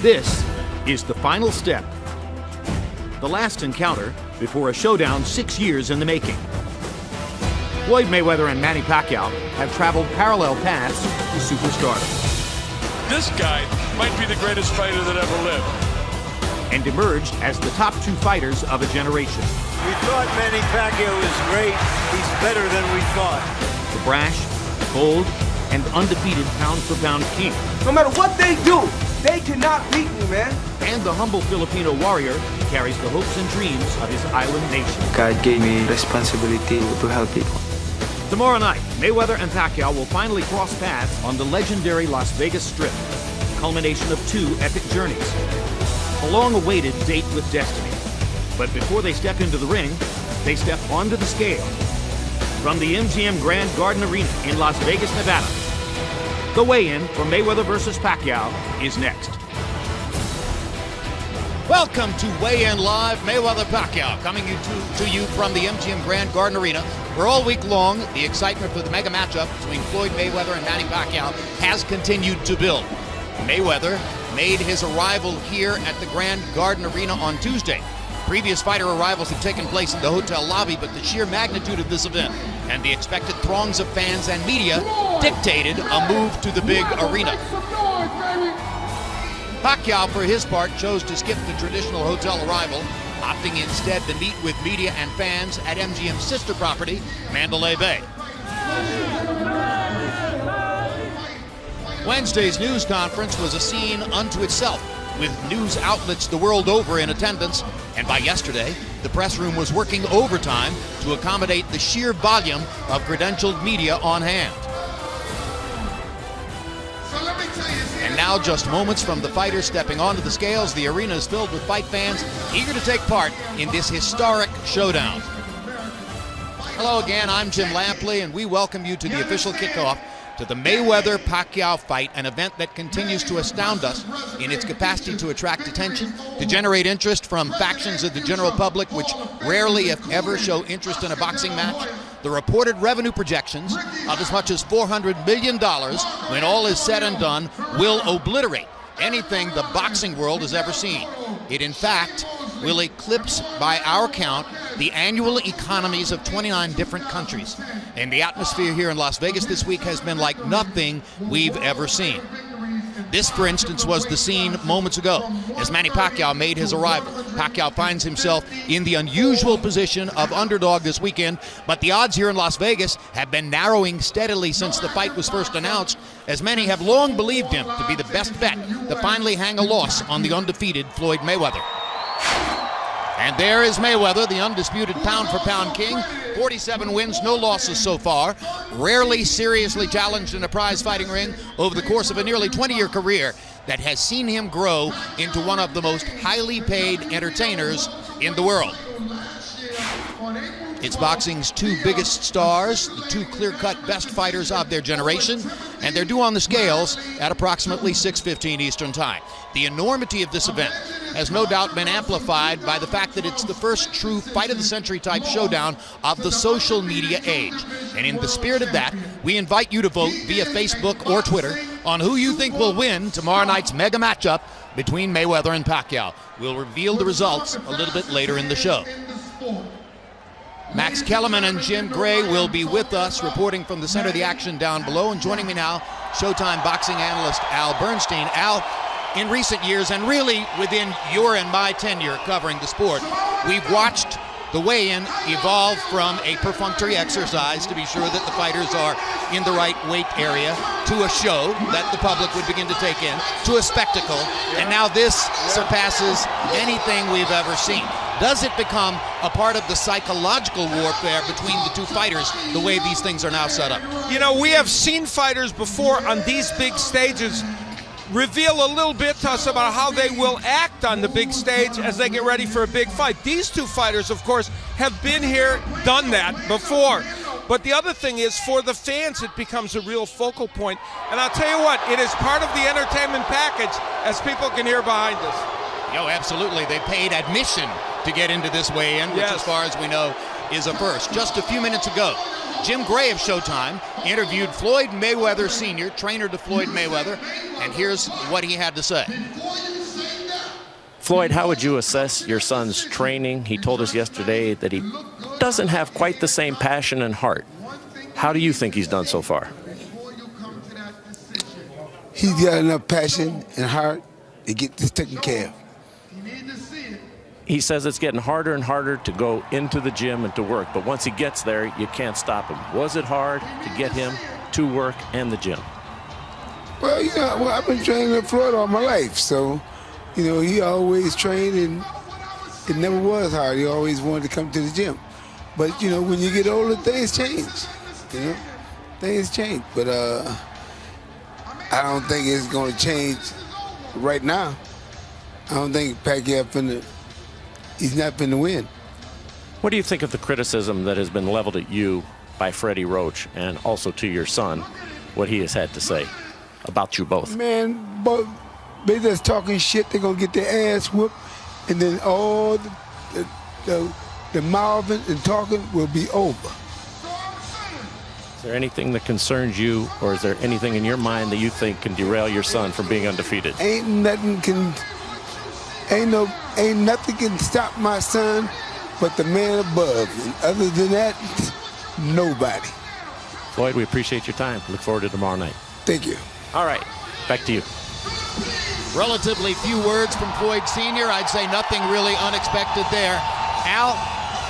This is the final step. The last encounter before a showdown 6 years in the making. Floyd Mayweather and Manny Pacquiao have traveled parallel paths to superstardom. This guy might be the greatest fighter that ever lived. And emerged as the top two fighters of a generation. We thought Manny Pacquiao was great. He's better than we thought. The brash, bold, and undefeated pound-for-pound king. No matter what they do, they cannot beat me, man. And the humble Filipino warrior carries the hopes and dreams of his island nation. God gave me responsibility to help people. Tomorrow night, Mayweather and Pacquiao will finally cross paths on the legendary Las Vegas Strip, culmination of two epic journeys. A long-awaited date with destiny. But before they step into the ring, they step onto the scale. From the MGM Grand Garden Arena in Las Vegas, Nevada, the weigh-in for Mayweather versus Pacquiao is next. Welcome to Weigh In Live, Mayweather-Pacquiao, coming to you from the MGM Grand Garden Arena, where all week long, the excitement for the mega matchup between Floyd Mayweather and Manny Pacquiao has continued to build. Mayweather made his arrival here at the Grand Garden Arena on Tuesday. Previous fighter arrivals have taken place in the hotel lobby, but the sheer magnitude of this event and the expected throngs of fans and media dictated a move to the big arena. Pacquiao, for his part, chose to skip the traditional hotel arrival, opting instead to meet with media and fans at MGM's sister property, Mandalay Bay. Wednesday's news conference was a scene unto itself, with news outlets the world over in attendance, and by yesterday, the press room was working overtime to accommodate the sheer volume of credentialed media on hand. And now, just moments from the fighters stepping onto the scales, the arena is filled with fight fans eager to take part in this historic showdown. Hello again, I'm Jim Lampley, and we welcome you to the official kickoff to the Mayweather-Pacquiao fight, an event that continues to astound us in its capacity to attract attention, to generate interest from factions of the general public which rarely, if ever, show interest in a boxing match. The reported revenue projections of as much as $400 million, when all is said and done, will obliterate anything the boxing world has ever seen. It, in fact, will eclipse, by our count, the annual economies of 29 different countries. And the atmosphere here in Las Vegas this week has been like nothing we've ever seen. This, for instance, was the scene moments ago as Manny Pacquiao made his arrival. Pacquiao finds himself in the unusual position of underdog this weekend, but the odds here in Las Vegas have been narrowing steadily since the fight was first announced, as many have long believed him to be the best bet to finally hang a loss on the undefeated Floyd Mayweather. And there is Mayweather, the undisputed pound-for-pound king. 47 wins, no losses so far. Rarely seriously challenged in a prize-fighting ring over the course of a nearly 20-year career that has seen him grow into one of the most highly paid entertainers in the world. It's boxing's two biggest stars, the two clear-cut best fighters of their generation, and they're due on the scales at approximately 6:15 Eastern Time. The enormity of this event has no doubt been amplified by the fact that it's the first true fight-of-the-century type showdown of the social media age. And in the spirit of that, we invite you to vote via Facebook or Twitter on who you think will win tomorrow night's mega matchup between Mayweather and Pacquiao. We'll reveal the results a little bit later in the show. Max Kellerman and Jim Gray will be with us, reporting from the center of the action down below. And joining me now, Showtime boxing analyst Al Bernstein. Al, in recent years, and really within your and my tenure covering the sport, we've watched the weigh-in evolve from a perfunctory exercise to be sure that the fighters are in the right weight area, to a show that the public would begin to take in, to a spectacle, and now this surpasses anything we've ever seen. Does it become a part of the psychological warfare between the two fighters, the way these things are now set up? You know, we have seen fighters before on these big stages reveal a little bit to us about how they will act on the big stage as they get ready for a big fight. These two fighters, of course, have been here, done that before. But the other thing is, for the fans, it becomes a real focal point. And I'll tell you what, it is part of the entertainment package, as people can hear behind us. Oh, absolutely. They paid admission to get into this weigh-in, which, as far as we know, is a first. Just a few minutes ago, Jim Gray of Showtime interviewed Floyd Mayweather Sr., trainer to Floyd Mayweather, and here's what he had to say. Floyd, how would you assess your son's training? He told us yesterday that he doesn't have quite the same passion and heart. How do you think he's done so far? He's got enough passion and heart to get this taken care of. He says it's getting harder and harder to go into the gym and to work, but once he gets there, you can't stop him. Was it hard to get him to work and the gym? Well, you know, I've been training in Florida all my life, so, you know, he always trained, and it never was hard. He always wanted to come to the gym. But, you know, when you get older, things change, you know? Things change, but I don't think it's going to change right now. I don't think Pacquiao he's not finna win. What do you think of the criticism that has been leveled at you by Freddie Roach and also to your son, what he has had to say about you both? Man, they just talking shit. They're going to get their ass whooped, and then all the mouthing and talking will be over. Is there anything that concerns you, or is there anything in your mind that you think can derail your son from being undefeated? Ain't nothing can stop my son but the man above. And other than that, nobody. Floyd, we appreciate your time. Look forward to tomorrow night. Thank you. All right, back to you. Relatively few words from Floyd Sr. I'd say nothing really unexpected there. Al,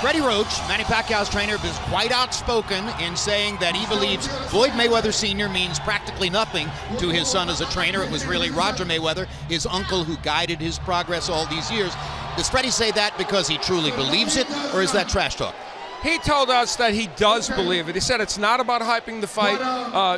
Freddie Roach, Manny Pacquiao's trainer, is quite outspoken in saying that he believes Floyd Mayweather Sr. means practically nothing to his son as a trainer. It was really Roger Mayweather, his uncle, who guided his progress all these years. Does Freddie say that because he truly believes it, or is that trash talk? He told us that he does believe it. He said it's not about hyping the fight.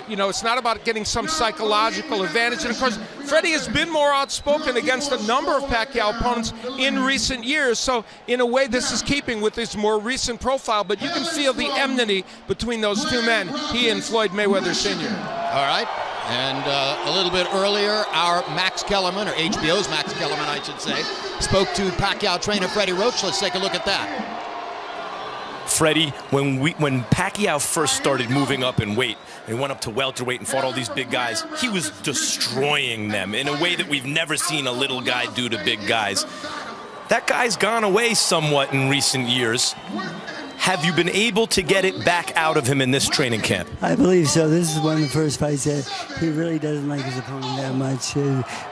You know, it's not about getting some psychological advantage. And of course, Freddie has been more outspoken against a number of Pacquiao opponents in recent years. So in a way, this is keeping with his more recent profile. But you can feel the enmity between those two men, he and Floyd Mayweather Sr. All right. And a little bit earlier, our Max Kellerman, or HBO's Max Kellerman, I should say, spoke to Pacquiao trainer Freddie Roach. Let's take a look at that. Freddie, when Pacquiao first started moving up in weight, and he went up to welterweight and fought all these big guys, he was destroying them in a way that we've never seen a little guy do to big guys. That guy's gone away somewhat in recent years. Have you been able to get it back out of him in this training camp? I believe so. This is one of the first fights that he really doesn't like his opponent that much.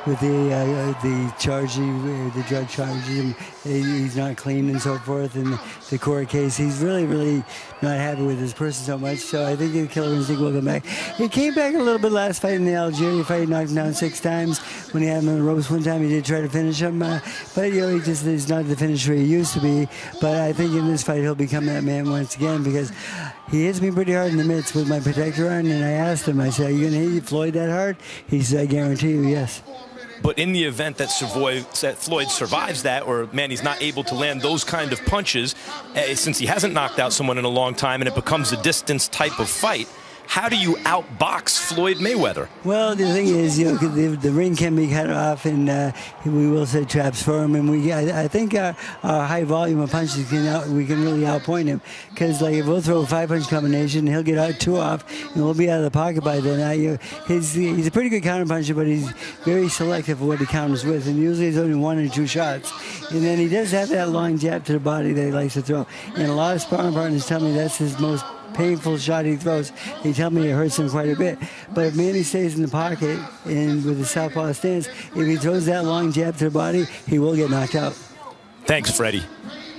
With the charging, the drug charges, he's not clean and so forth. And the court case, he's really not happy with this person so much. So I think the killer instinct will come back. He came back a little bit last fight in the Algeria fight. He knocked him down 6 times. When he had him on the ropes one time, he did try to finish him. But you know, he just is not the finisher he used to be. But I think in this fight he'll become that man once again, because he hits me pretty hard in the mitts with my protector on, and I asked him, I said, are you going to hit Floyd that hard? He said, I guarantee you, yes. But in the event that Floyd survives that, or Manny's not able to land those kind of punches, since he hasn't knocked out someone in a long time and it becomes a distance type of fight, how do you outbox Floyd Mayweather? Well, the thing is, you know, the ring can be cut off, and we will set traps for him. And I think our high volume of punches we can really outpoint him. Because like if we'll throw a 5-punch combination, he'll get 2 off, and we'll be out of the pocket by then. He's a pretty good counter puncher, but he's very selective of what he counters with, and usually it's only 1 or 2 shots. And then he does have that long jab to the body that he likes to throw. And a lot of sparring partners tell me that's his most painful shot he throws. They tell me it hurts him quite a bit. But if Manny stays in the pocket and with the southpaw stance, if he throws that long jab to the body, he will get knocked out. Thanks, Freddie.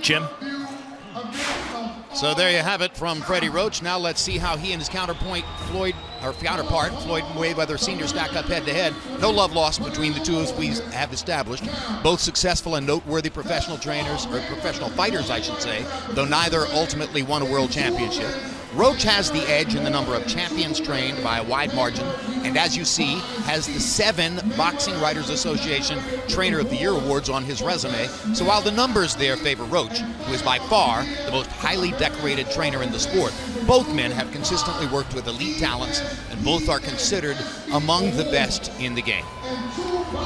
Jim? So there you have it from Freddie Roach. Now let's see how he and his counterpart, Floyd Mayweather Sr. stack up head-to-head. No love lost between the two, as we have established. Both successful and noteworthy professional trainers, or professional fighters, I should say, though neither ultimately won a world championship. Roach has the edge in the number of champions trained by a wide margin, and as you see, has the 7 Boxing Writers Association Trainer of the Year awards on his resume. So while the numbers there favor Roach, who is by far the most highly decorated trainer in the sport, both men have consistently worked with elite talents, and both are considered among the best in the game.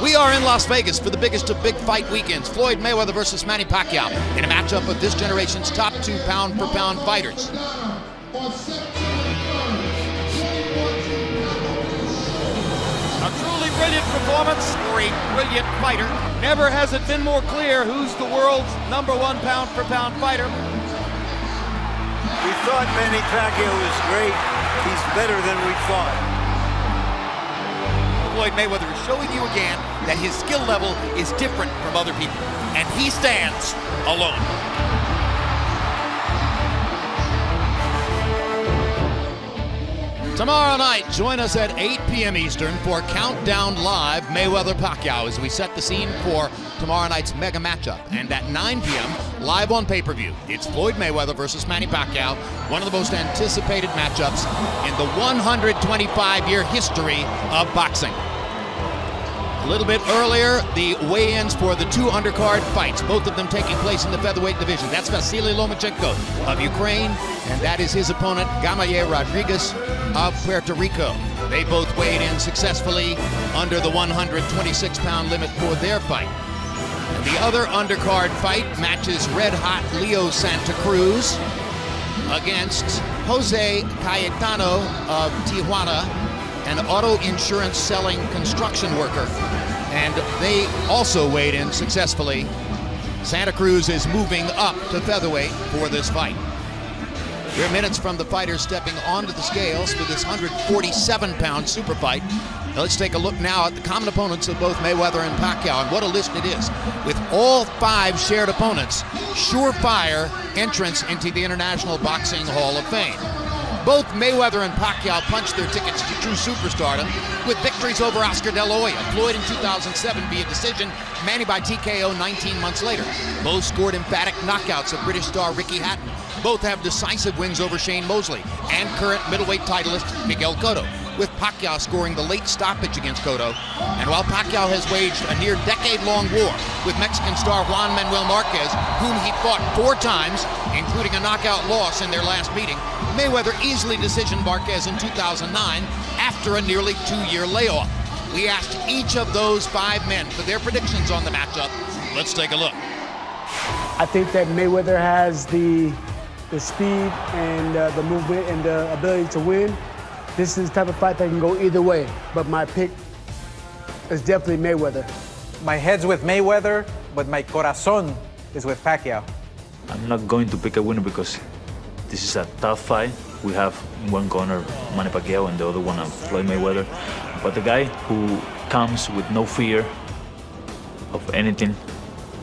We are in Las Vegas for the biggest of big fight weekends, Floyd Mayweather versus Manny Pacquiao, in a matchup of this generation's top 2 pound-for-pound fighters. truly brilliant performance for a brilliant fighter. Never has it been more clear who's the world's #1 pound-for-pound fighter. We thought Manny Pacquiao was great. He's better than we thought. Floyd Mayweather is showing you again that his skill level is different from other people, and he stands alone. Tomorrow night, join us at 8 p.m. Eastern for Countdown Live Mayweather-Pacquiao as we set the scene for tomorrow night's mega matchup. And at 9 p.m., live on pay-per-view, it's Floyd Mayweather versus Manny Pacquiao, one of the most anticipated matchups in the 125-year history of boxing. A little bit earlier, the weigh-ins for the 2 undercard fights, both of them taking place in the featherweight division. That's Vasily Lomachenko of Ukraine, and that is his opponent, Gamaliel Rodriguez of Puerto Rico. They both weighed in successfully under the 126-pound limit for their fight. And the other undercard fight matches red-hot Leo Santa Cruz against Jose Cayetano of Tijuana, an auto insurance selling construction worker, and they also weighed in successfully. Santa Cruz is moving up to featherweight for this fight. We're minutes from the fighters stepping onto the scales for this 147-pound super fight. Now let's take a look now at the common opponents of both Mayweather and Pacquiao, and what a list it is. With all 5 shared opponents, surefire entrance into the International Boxing Hall of Fame. Both Mayweather and Pacquiao punched their tickets to true superstardom with victories over Oscar De La Hoya, Floyd in 2007 via decision, Manny by TKO 19 months later. Both scored emphatic knockouts of British star Ricky Hatton. Both have decisive wins over Shane Mosley and current middleweight titleist Miguel Cotto, with Pacquiao scoring the late stoppage against Cotto. And while Pacquiao has waged a near decade-long war with Mexican star Juan Manuel Marquez, whom he fought 4 times, including a knockout loss in their last meeting, Mayweather easily decisioned Marquez in 2009 after a nearly 2-year layoff. We asked each of those 5 men for their predictions on the matchup. Let's take a look. I think that Mayweather has the speed and the movement and the ability to win. This is the type of fight that can go either way, but my pick is definitely Mayweather. My head's with Mayweather, but my corazón is with Pacquiao. I'm not going to pick a winner because this is a tough fight. We have in one corner Manny Pacquiao and the other one Floyd Mayweather. But the guy who comes with no fear of anything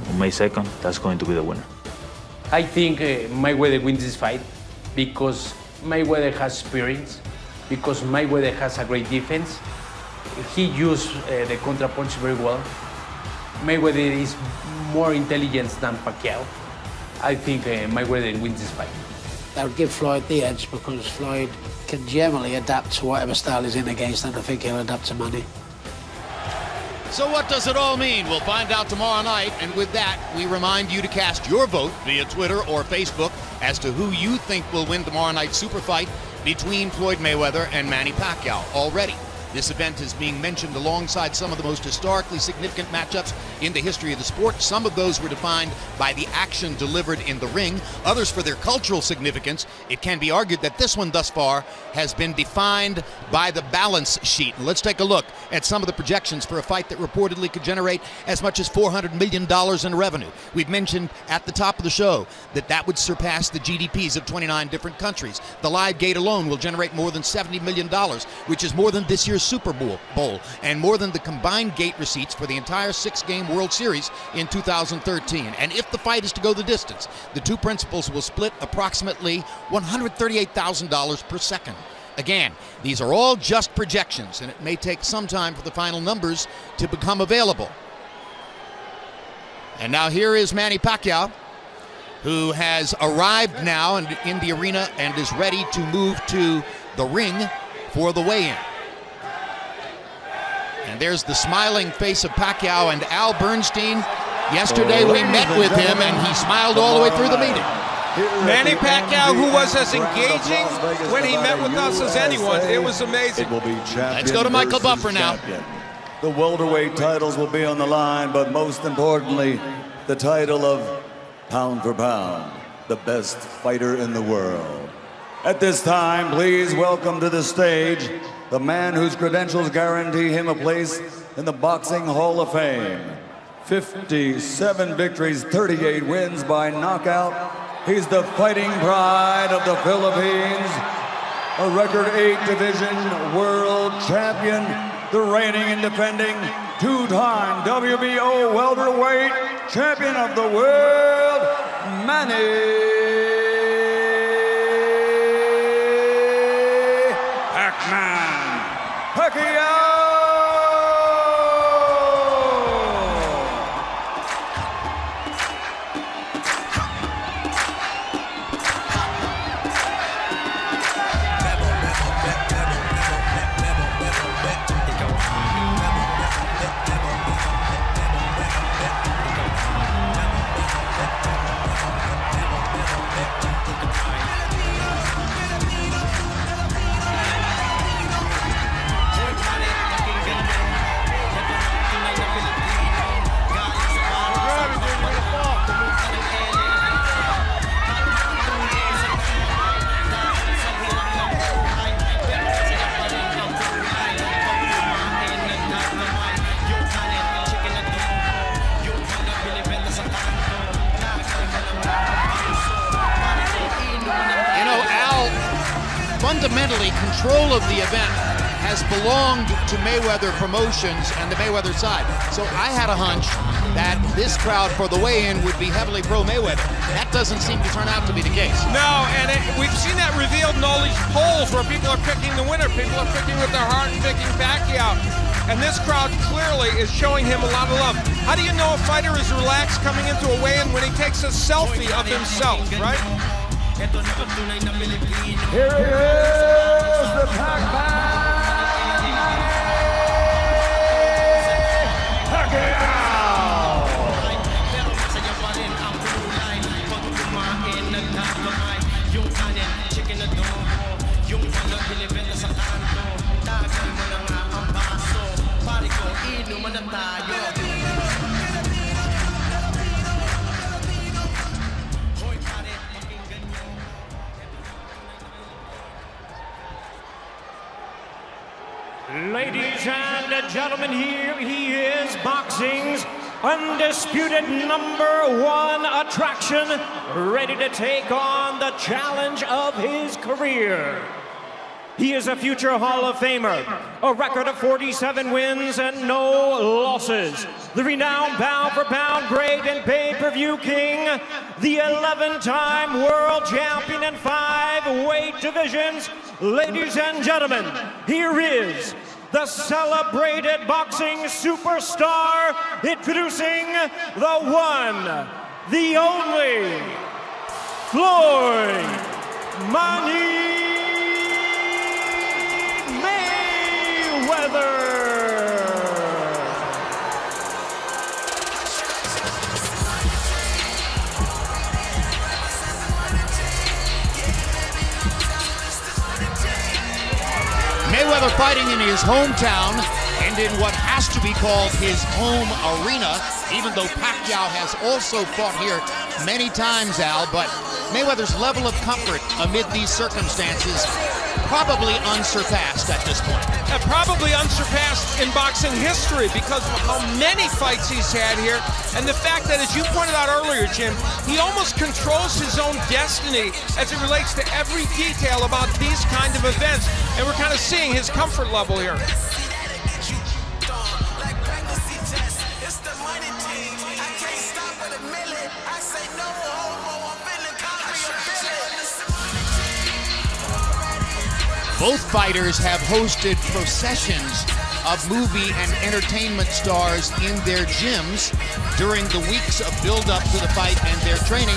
on May 2nd, that's going to be the winner. I think Mayweather wins this fight because Mayweather has experience, because Mayweather has a great defense. He used the counterpunch very well. Mayweather is more intelligent than Pacquiao. I think Mayweather wins this fight. I would give Floyd the edge because Floyd can generally adapt to whatever style he's in against, and I think he'll adapt to Manny. So what does it all mean? We'll find out tomorrow night, and with that, we remind you to cast your vote via Twitter or Facebook as to who you think will win tomorrow night's super fight between Floyd Mayweather and Manny Pacquiao. Already, this event is being mentioned alongside some of the most historically significant matchups in the history of the sport. Some of those were defined by the action delivered in the ring, others for their cultural significance. It can be argued that this one thus far has been defined by the balance sheet. And let's take a look at some of the projections for a fight that reportedly could generate as much as $400 million in revenue. We've mentioned at the top of the show that that would surpass the GDPs of 29 different countries. The live gate alone will generate more than $70 million, which is more than this year's Super Bowl, and more than the combined gate receipts for the entire 6-game World Series in 2013. And if the fight is to go the distance, the two principals will split approximately $138,000 per second. Again, these are all just projections, and it may take some time for the final numbers to become available. And now here is Manny Pacquiao, who has arrived now in the arena and is ready to move to the ring for the weigh-in. And there's the smiling face of Pacquiao, and Al Bernstein. Yesterday we met with him, and he smiled all the way through the meeting. Manny Pacquiao, who was as engaging when he met with us as anyone. It was amazing. It will be Let's go to Michael Buffer now. Champion. The welterweight titles will be on the line, but most importantly, the title of pound for pound, the best fighter in the world. At this time, please welcome to the stage the man whose credentials guarantee him a place in the Boxing Hall of Fame. 57 victories, 38 wins by knockout. He's the fighting pride of the Philippines, a record 8 division world champion, the reigning and defending two-time WBO welterweight champion of the world, Manny Pacquiao! Fundamentally, control of the event has belonged to Mayweather Promotions and the Mayweather side. So I had a hunch that this crowd for the weigh-in would be heavily pro-Mayweather. That doesn't seem to turn out to be the case. No, and we've seen that revealed in all these polls where people are picking the winner. People are picking with their heart and picking Pacquiao. And this crowd clearly is showing him a lot of love. How do you know a fighter is relaxed coming into a weigh-in when he takes a selfie of himself, right? Here he is, the Pac-Man, Pacquiao! Ladies and gentlemen, here he is, boxing's undisputed #1 attraction, ready to take on the challenge of his career. He is a future Hall of Famer, a record of 47 wins and no losses. The renowned pound-for-pound great and pay-per-view king, the 11-time world champion in 5 weight divisions. Ladies and gentlemen, here is the celebrated boxing superstar, introducing the one, the only, Floyd Money Mayweather. Mayweather fighting in his hometown and in what has to be called his home arena, even though Pacquiao has also fought here many times, Al, but Mayweather's level of comfort amid these circumstances probably unsurpassed at this point. Probably unsurpassed in boxing history because of how many fights he's had here, and the fact that, as you pointed out earlier, Jim, he almost controls his own destiny as it relates to every detail about these kind of events, and we're kind of seeing his comfort level here. Both fighters have hosted processions of movie and entertainment stars in their gyms during the weeks of build-up to the fight, and their training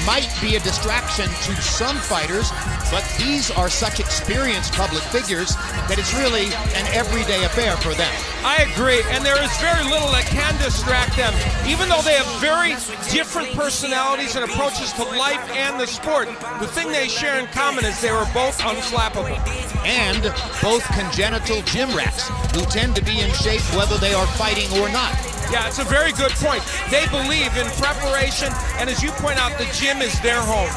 might be a distraction to some fighters, but these are such experienced public figures that it's really an everyday affair for them. I agree, and there is very little that can distract them. Even though they have very different personalities and approaches to life and the sport, the thing they share in common is they were both unflappable. And both congenital gym rats who tend to be in shape whether they are fighting or not. Yeah, it's a very good point. They believe in preparation, and as you point out, the gym is their home.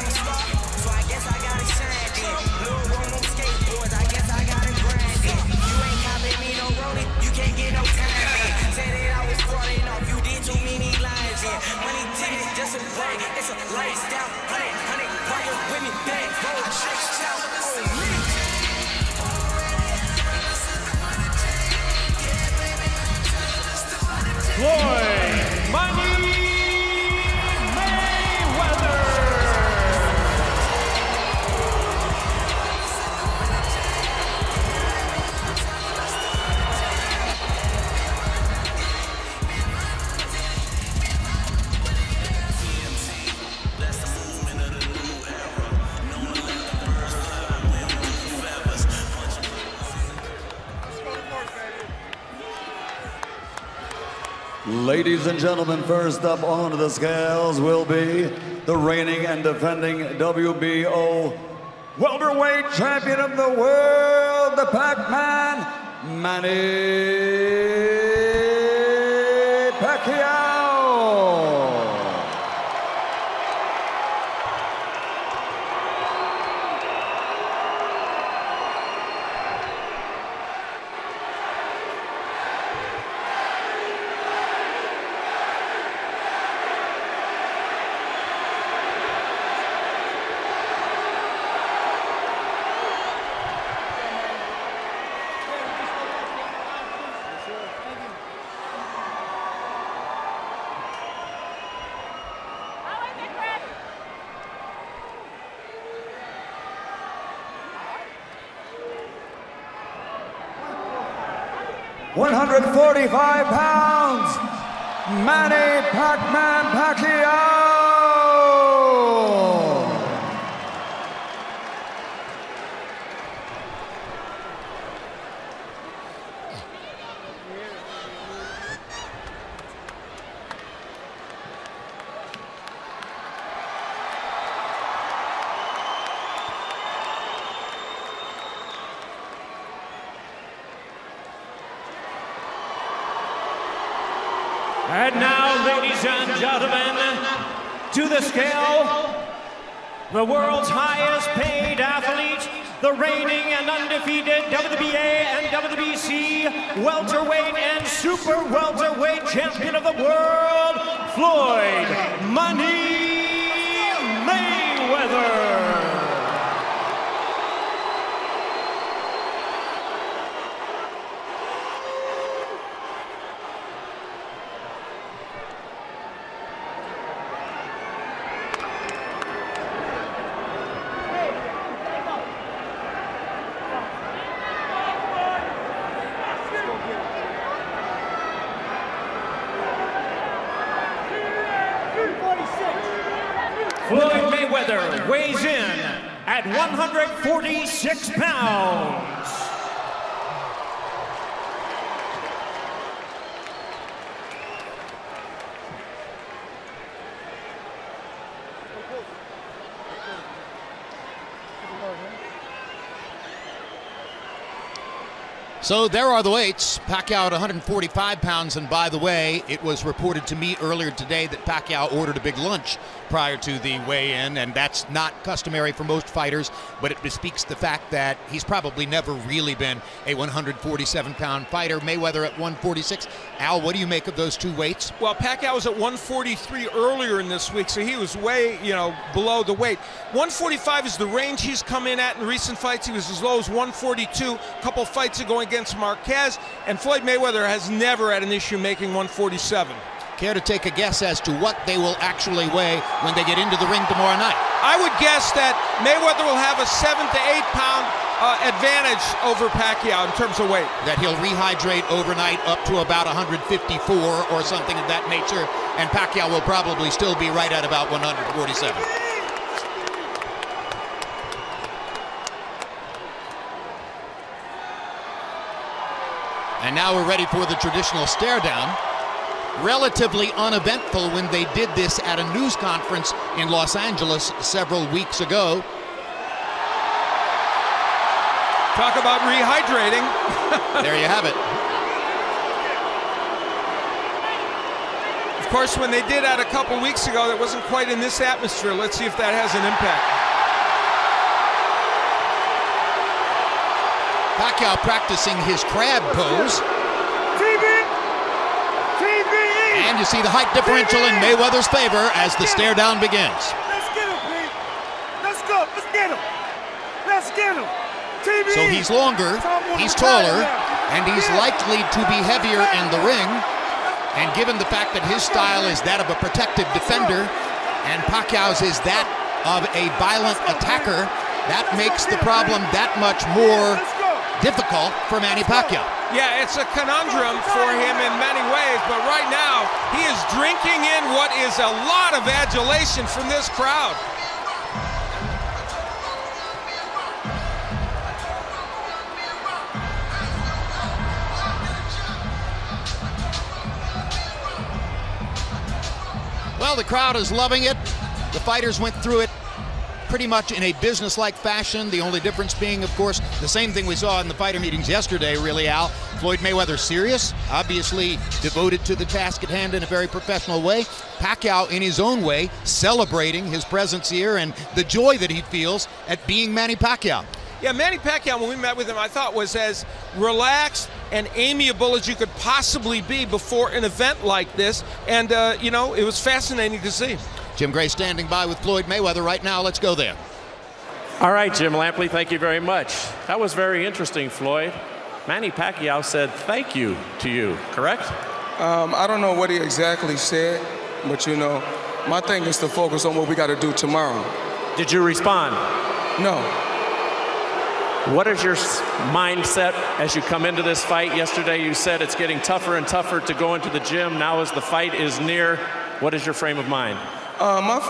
Ladies and gentlemen, first up onto the scales will be the reigning and defending WBO welterweight champion of the world, the Pac-Man, Manny Pacquiao. 145 pounds, Manny Pac-Man Pacquiao. And now, ladies and gentlemen, to the scale, the world's highest paid athlete, the reigning and undefeated WBA and WBC welterweight and super welterweight champion of the world, Floyd "Money" Mayweather. Floyd Mayweather weighs in at 146 pounds. So there are the weights. Pacquiao at 145 pounds, and by the way, it was reported to me earlier today that Pacquiao ordered a big lunch prior to the weigh-in, and that's not customary for most fighters, but it bespeaks the fact that he's probably never really been a 147-pound fighter. Mayweather at 146. Al, what do you make of those two weights? Well, Pacquiao was at 143 earlier in this week, so he was way, below the weight. 145 is the range he's come in at in recent fights. He was as low as 142 a couple fights ago against Marquez, and Floyd Mayweather has never had an issue making 147. Care to take a guess as to what they will actually weigh when they get into the ring tomorrow night? I would guess that Mayweather will have a 7 to 8 pound advantage over Pacquiao in terms of weight. That he'll rehydrate overnight up to about 154 or something of that nature, and Pacquiao will probably still be right at about 147. And now we're ready for the traditional stare down. Relatively uneventful when they did this at a news conference in Los Angeles several weeks ago. Talk about rehydrating. There you have it. Of course, when they did that a couple weeks ago, that wasn't quite in this atmosphere. Let's see if that has an impact. Pacquiao practicing his crab pose. And you see the height differential in Mayweather's favor as the stare down begins. Let's get him, Pete. Let's go. Let's get him. Let's get him. TV. So he's longer, he's taller, and he's likely to be heavier in the ring. And given the fact that his style is that of a protective defender and Pacquiao's is that of a violent attacker, that makes the problem that much more difficult for Manny Pacquiao. Yeah, it's a conundrum for him in many ways, but right now he is drinking in what is a lot of adulation from this crowd. Well, the crowd is loving it. The fighters went through it pretty much in a business-like fashion. The only difference being, of course, the same thing we saw in the fighter meetings yesterday, really, Al. Floyd Mayweather serious, obviously devoted to the task at hand in a very professional way. Pacquiao, in his own way, celebrating his presence here and the joy that he feels at being Manny Pacquiao. Yeah, Manny Pacquiao, when we met with him, I thought was as relaxed and amiable as you could possibly be before an event like this. And, you know, it was fascinating to see. Jim Gray standing by with Floyd Mayweather right now. Let's go there. All right, Jim Lampley, thank you very much. That was very interesting, Floyd. Manny Pacquiao said thank you to you, correct? I don't know what he exactly said, but, you know, my thing is to focus on what we got to do tomorrow. Did you respond? No. What is your mindset as you come into this fight? Yesterday you said it's getting tougher and tougher to go into the gym. Now as the fight is near, what is your frame of mind? My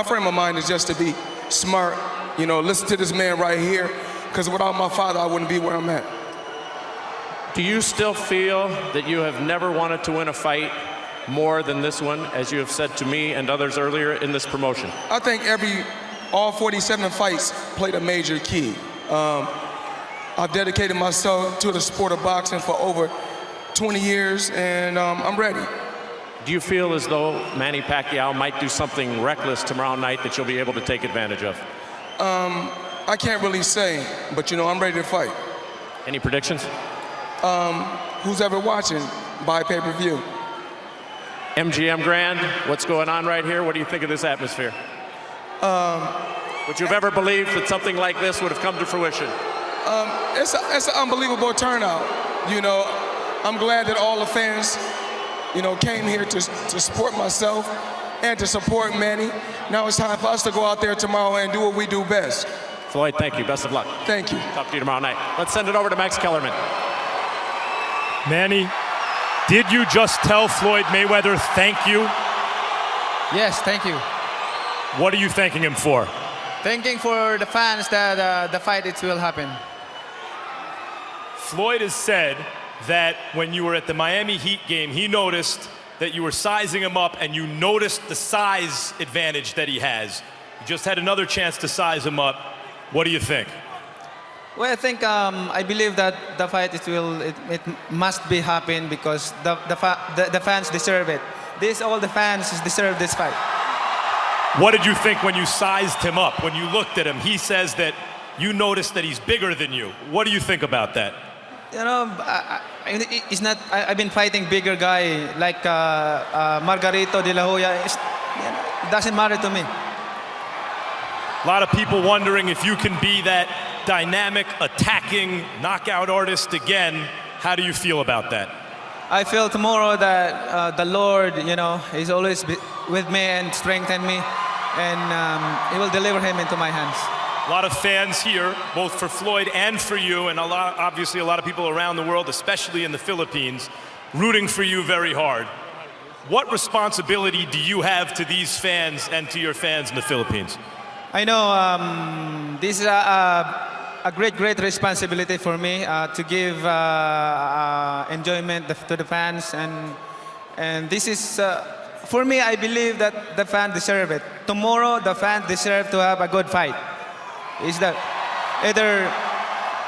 frame of mind is just to be smart, you know, listen to this man right here, because without my father, I wouldn't be where I'm at. Do you still feel that you have never wanted to win a fight more than this one, as you have said to me and others earlier in this promotion? I think all 47 fights played a major key. I've dedicated myself to the sport of boxing for over 20 years, and I'm ready. Do you feel as though Manny Pacquiao might do something reckless tomorrow night that you'll be able to take advantage of? I can't really say, but, you know, I'm ready to fight. Any predictions? Who's ever watching, buy pay-per-view. MGM Grand, what's going on right here? What do you think of this atmosphere? Would you have ever believed that something like this would have come to fruition? It's an unbelievable turnout. You know, I'm glad that all the fans, you know, came here to support myself and to support Manny. Now it's time for us to go out there tomorrow and do what we do best. Floyd, thank you. Best of luck. Thank you. Talk to you tomorrow night. Let's send it over to Max Kellerman. Manny, did you just tell Floyd Mayweather thank you? Yes, thank you. What are you thanking him for? Thanking for the fans that the fight it will happen. Floyd has said that when you were at the Miami Heat game, he noticed that you were sizing him up and you noticed the size advantage that he has. You just had another chance to size him up. What do you think? Well, I think I believe that the fight it must be happen because the fans deserve it. All the fans deserve this fight. What did you think when you sized him up? When you looked at him, he says that you noticed that he's bigger than you. What do you think about that? You know, it's not. I've been fighting bigger guy like Margarito de la Hoya. It doesn't matter to me. A lot of people wondering if you can be that dynamic, attacking, knockout artist again. How do you feel about that? I feel tomorrow that the Lord, you know, is always with me and strengthen me, and He will deliver him into my hands. A lot of fans here, both for Floyd and for you, and obviously a lot of people around the world, especially in the Philippines, rooting for you very hard. What responsibility do you have to these fans and to your fans in the Philippines? I know this is a great responsibility for me to give enjoyment to the fans, and this is for me. I believe that the fans deserve it. Tomorrow, the fans deserve to have a good fight. Is that either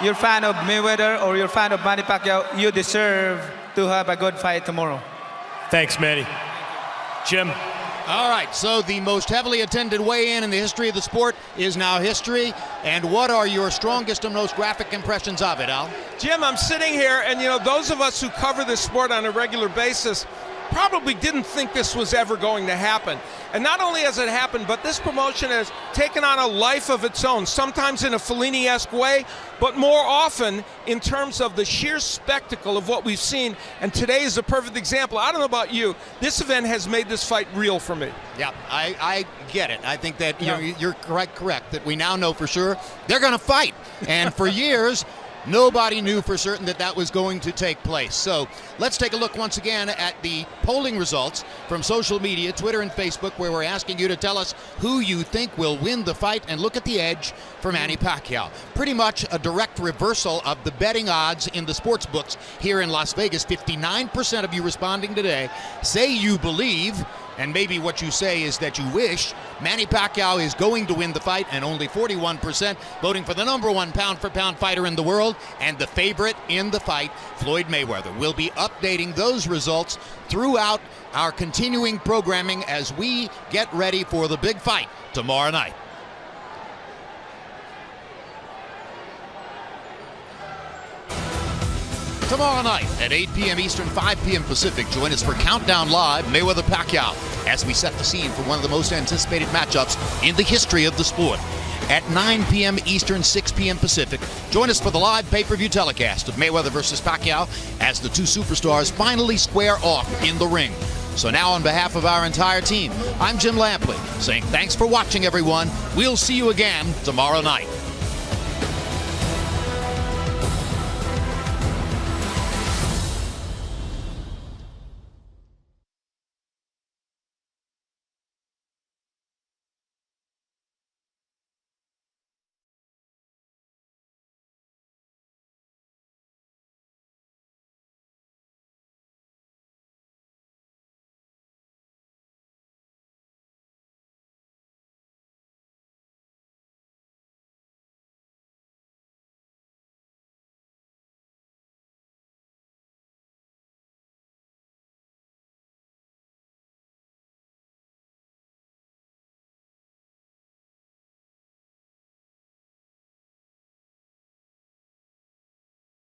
you're a fan of Mayweather or you're a fan of Manny Pacquiao, you deserve to have a good fight tomorrow. Thanks, Manny. Jim. All right, so the most heavily attended weigh-in in the history of the sport is now history. And what are your strongest and most graphic impressions of it, Al? Jim, I'm sitting here, and you know, those of us who cover this sport on a regular basis probably didn't think this was ever going to happen. And not only has it happened, but this promotion has taken on a life of its own, sometimes in a Fellini-esque way, but more often in terms of the sheer spectacle of what we've seen. And today is a perfect example. I don't know about you, this event has made this fight real for me. Yeah, I get it. I think that you're correct, that we now know for sure they're going to fight. And for years, nobody knew for certain that that was going to take place. So let's take a look once again at the polling results from social media, Twitter and Facebook, where we're asking you to tell us who you think will win the fight, and look at the edge for Manny Pacquiao. Pretty much a direct reversal of the betting odds in the sports books here in Las Vegas. 59% of you responding today say you believe And maybe what you say is that you wish Manny Pacquiao is going to win the fight, and only 41% voting for the #1 pound-for-pound fighter in the world and the favorite in the fight, Floyd Mayweather. We'll be updating those results throughout our continuing programming as we get ready for the big fight tomorrow night. Tomorrow night at 8 p.m. Eastern, 5 p.m. Pacific, join us for Countdown Live, Mayweather-Pacquiao, as we set the scene for one of the most anticipated matchups in the history of the sport. At 9 p.m. Eastern, 6 p.m. Pacific, join us for the live pay-per-view telecast of Mayweather versus Pacquiao as the two superstars finally square off in the ring. So now, on behalf of our entire team, I'm Jim Lampley, saying thanks for watching, everyone. We'll see you again tomorrow night.